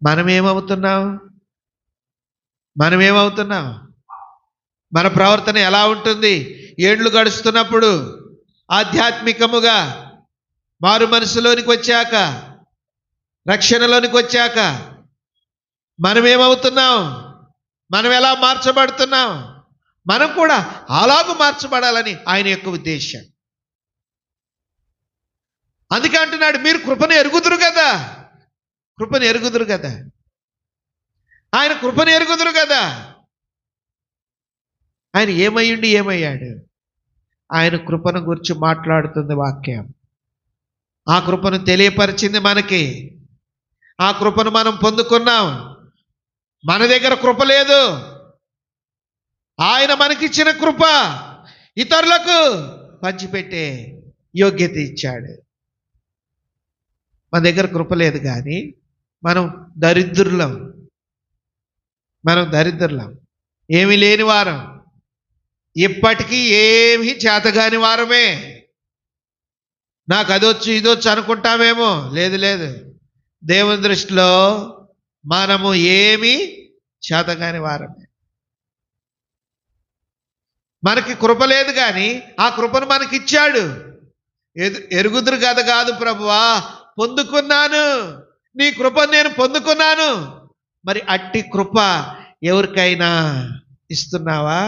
మనమేమవుతున్నాం మనమేమవుతున్నాం మన ప్రవర్తన ఎలా ఉంటుంది? ఏళ్ళు గడుస్తున్నప్పుడు ఆధ్యాత్మికముగా మారు మనసులోనికి వచ్చాక, రక్షణలోనికి వచ్చాక మనమేమవుతున్నాం? మనం ఎలా మార్చబడుతున్నాం? మనం కూడా అలాగూ మార్చబడాలని ఆయన యొక్క ఉద్దేశం. అందుకే అంటున్నాడు, మీరు కృపను ఎరుగుదురు కదా. కృపను ఎరుగుదురు కదా. ఆయన కృపను ఎరుగుదురు కదా. ఆయన ఏమయ్యుండి ఏమయ్యాడు? ఆయన కృపను గురించి మాట్లాడుతుంది వాక్యం. ఆ కృపను తెలియపరిచింది మనకి. ఆ కృపను మనం పొందుకున్నాం. మన దగ్గర కృప లేదు. ఆయన మనకిచ్చిన కృప ఇతరులకు పంచిపెట్టే యోగ్యత ఇచ్చాడు. మన దగ్గర కృప లేదు, కానీ మనం దరిద్రులం. ఏమీ లేని వారం, ఇప్పటికీ ఏమీ చేతగాని వారమే. నాకు అదొచ్చు ఇదొచ్చు అనుకుంటామేమో. లేదు, దేవుని దృష్టిలో మనము ఏమీ చేతగాని వారమే. మనకి కృప లేదు, కానీ ఆ కృపను మనకిచ్చాడు. ఎరుగుదురు కదా కాదు ప్రభువా, పొందుకున్నాను, నీ కృపను నేను పొందుకున్నాను. మరి అట్టి కృప ఎవరికైనా ఇస్తున్నావా?